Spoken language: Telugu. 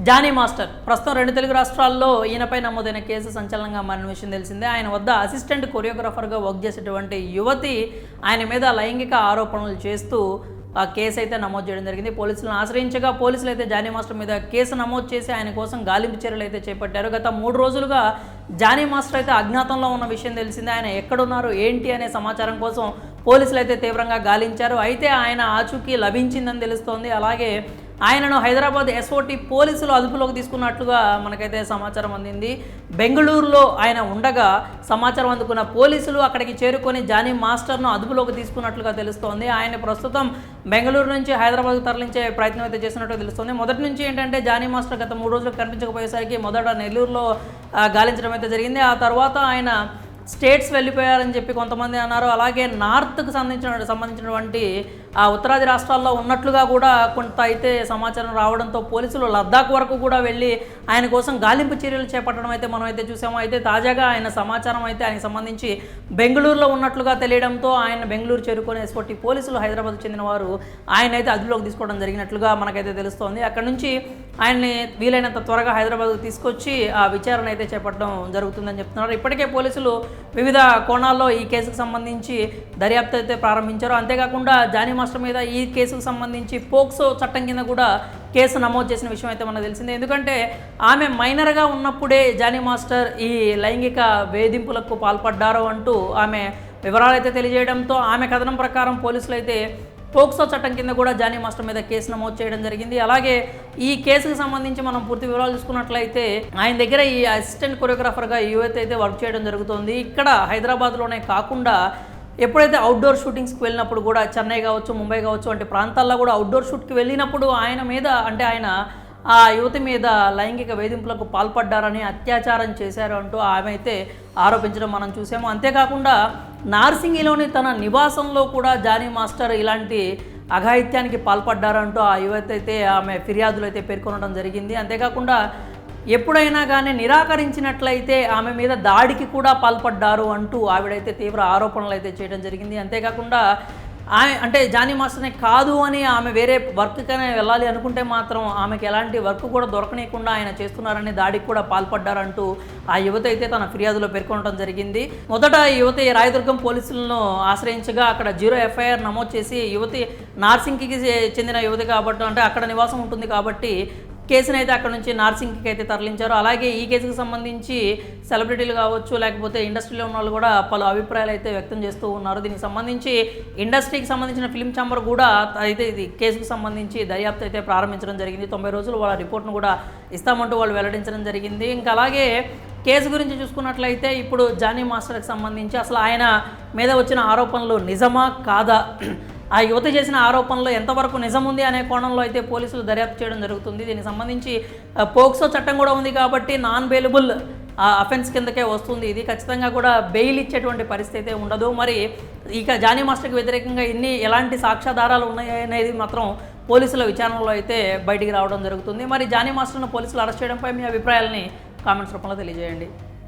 జానీ మాస్టర్ ప్రస్తుతం 2 తెలుగు రాష్ట్రాల్లో ఈయనపై నమోదైన కేసు సంచలనంగా మారిన విషయం తెలిసిందే. ఆయన వద్ద అసిస్టెంట్ కొరియోగ్రాఫర్గా వర్క్ చేసేటువంటి యువతి ఆయన మీద లైంగిక ఆరోపణలు చేస్తూ ఆ కేసు అయితే నమోదు చేయడం జరిగింది. పోలీసులను ఆశ్రయించగా పోలీసులు అయితే జానీ మాస్టర్ మీద కేసు నమోదు చేసి ఆయన కోసం గాలింపు చర్యలు అయితే చేపట్టారు. గత 3 రోజులుగా జానీ మాస్టర్ అయితే అజ్ఞాతంలో ఉన్న విషయం తెలిసిందే. ఆయన ఎక్కడున్నారు ఏంటి అనే సమాచారం కోసం పోలీసులు అయితే తీవ్రంగా గాలించారు. అయితే ఆయన ఆచూకీ లభించిందని తెలుస్తోంది. అలాగే ఆయనను హైదరాబాద్ ఎస్ఓటి పోలీసులు అదుపులోకి తీసుకున్నట్లుగా మనకైతే సమాచారం అందింది. బెంగళూరులో ఆయన ఉండగా సమాచారం అందుకున్న పోలీసులు అక్కడికి చేరుకొని జానీ మాస్టర్ను అదుపులోకి తీసుకున్నట్లుగా తెలుస్తోంది. ఆయన ప్రస్తుతం బెంగళూరు నుంచి హైదరాబాద్కు తరలించే ప్రయత్నం అయితే చేసినట్టు తెలుస్తుంది. మొదటి నుంచి ఏంటంటే జానీ మాస్టర్ గత 3 రోజులు కనిపించకపోయేసరికి మొదట నెల్లూరులో గాలించడం అయితే జరిగింది. ఆ తర్వాత ఆయన స్టేట్స్ వెళ్ళిపోయారని చెప్పి కొంతమంది అన్నారు. అలాగే నార్త్కు సంబంధించినటువంటి ఉత్తరాది రాష్ట్రాల్లో ఉన్నట్లుగా కూడా కొంత అయితే సమాచారం రావడంతో పోలీసులు లద్దాఖ్ వరకు కూడా వెళ్ళి ఆయన కోసం గాలింపు చర్యలు చేపట్టడం అయితే మనం అయితే చూసాము. అయితే తాజాగా ఆయన సమాచారం అయితే ఆయనకు సంబంధించి బెంగళూరులో ఉన్నట్లుగా తెలియడంతో ఆయన బెంగళూరు చేరుకొని ఎస్ఓటి పోలీసులు హైదరాబాద్ చెందిన వారు ఆయన అయితే అదుపులోకి తీసుకోవడం జరిగినట్లుగా మనకైతే తెలుస్తోంది. అక్కడ నుంచి ఆయన్ని వీలైనంత త్వరగా హైదరాబాద్కు తీసుకొచ్చి ఆ విచారణ అయితే చేపట్టడం జరుగుతుందని చెప్తున్నారు. ఇప్పటికే పోలీసులు వివిధ కోణాల్లో ఈ కేసుకు సంబంధించి దర్యాప్తు అయితే ప్రారంభించారు. అంతేకాకుండా జానీ మాస్టర్ మీద ఈ కేసుకు సంబంధించి పోక్సో చట్టం కింద కూడా కేసు నమోదు చేసిన విషయం అయితే మనకు తెలిసిందే. ఎందుకంటే ఆమె మైనర్గా ఉన్నప్పుడే జానీ మాస్టర్ ఈ లైంగిక వేధింపులకు పాల్పడ్డారు అంటూ ఆమె వివరాలు అయితే తెలియజేయడంతో ఆమె కథనం ప్రకారం పోలీసులు అయితే పోక్సో చట్టం కింద కూడా జానీ మాస్టర్ మీద కేసు నమోదు చేయడం జరిగింది. అలాగే ఈ కేసుకు సంబంధించి మనం పూర్తి వివరాలు చూసుకున్నట్లయితే ఆయన దగ్గర ఈ అసిస్టెంట్ కొరియోగ్రాఫర్గా యువత అయితే వర్క్ చేయడం జరుగుతుంది. ఇక్కడ హైదరాబాద్లోనే కాకుండా ఎప్పుడైతే అవుట్డోర్ షూటింగ్స్కి వెళ్ళినప్పుడు కూడా చెన్నై కావచ్చు, ముంబై కావచ్చు వంటి ప్రాంతాల్లో కూడా అవుట్డోర్ షూట్కి వెళ్ళినప్పుడు ఆయన మీద ఆయన ఆ యువతి మీద లైంగిక వేధింపులకు పాల్పడ్డారని, అత్యాచారం చేశారు అంటూ ఆమె అయితే ఆరోపించడం మనం చూసాము. అంతేకాకుండా నార్సింగిలోని తన నివాసంలో కూడా జానీ మాస్టర్ ఇలాంటి అఘాయిత్యానికి పాల్పడ్డారంటూ ఆ యువతి అయితే ఆమె ఫిర్యాదులు అయితే పేర్కొనడం జరిగింది. అంతేకాకుండా ఎప్పుడైనా కానీ నిరాకరించినట్లయితే ఆమె మీద దాడికి కూడా పాల్పడ్డారు అంటూ ఆవిడైతే తీవ్ర ఆరోపణలు అయితే చేయడం జరిగింది. అంతేకాకుండా అంటే జానీ మాస్టర్నే కాదు అని ఆమె వేరే వర్క్కనే వెళ్ళాలి అనుకుంటే మాత్రం ఆమెకి ఎలాంటి వర్క్ కూడా దొరకనీయకుండా ఆయన చేస్తున్నారని, దాడికి కూడా పాల్పడ్డారంటూ ఆ యువత అయితే తన ఫిర్యాదులో పేర్కొనడం జరిగింది. మొదట ఈ యువతి రాయదుర్గం పోలీసులను ఆశ్రయించగా అక్కడ 0 ఎఫ్ఐఆర్ నమోదు చేసి యువతి నార్సింగ్కి చెందిన యువతి కాబట్టి అంటే అక్కడ నివాసం ఉంటుంది కాబట్టి కేసును అయితే అక్కడ నుంచి నార్సింగ్కి అయితే తరలించారు. అలాగే ఈ కేసుకు సంబంధించి సెలబ్రిటీలు కావచ్చు, లేకపోతే ఇండస్ట్రీలో ఉన్న వాళ్ళు కూడా పలు అభిప్రాయాలు అయితే వ్యక్తం చేస్తూ ఉన్నారు. దీనికి సంబంధించి ఇండస్ట్రీకి సంబంధించిన ఫిల్మ్ ఛాంబర్ కూడా అయితే ఇది కేసుకు సంబంధించి దర్యాప్తు అయితే ప్రారంభించడం జరిగింది. 90 రోజులు వాళ్ళ రిపోర్ట్ను కూడా ఇస్తామంటూ వాళ్ళు వెల్లడించడం జరిగింది. ఇంకా అలాగే కేసు గురించి చూసుకున్నట్లయితే ఇప్పుడు జానీ మాస్టర్కి సంబంధించి అసలు ఆయన మీద వచ్చిన ఆరోపణలు నిజమా కాదా, ఆ యువత చేసిన ఆరోపణలో ఎంతవరకు నిజం ఉంది అనే కోణంలో అయితే పోలీసులు దర్యాప్తు చేయడం జరుగుతుంది. దీనికి సంబంధించి పోక్సో చట్టం కూడా ఉంది కాబట్టి నాన్ బెయిలబుల్ అఫెన్స్ కిందకే వస్తుంది. ఇది ఖచ్చితంగా కూడా బెయిల్ ఇచ్చేటువంటి పరిస్థితి అయితే ఉండదు. మరి ఇక జానీ మాస్టర్కి వ్యతిరేకంగా ఎలాంటి సాక్ష్యాధారాలు ఉన్నాయి అనేది మాత్రం పోలీసుల విచారణలో అయితే బయటికి రావడం జరుగుతుంది. మరి జానీ మాస్టర్ను పోలీసులు అరెస్ట్ చేయడంపై మీ అభిప్రాయాలని కామెంట్స్ రూపంలో తెలియజేయండి.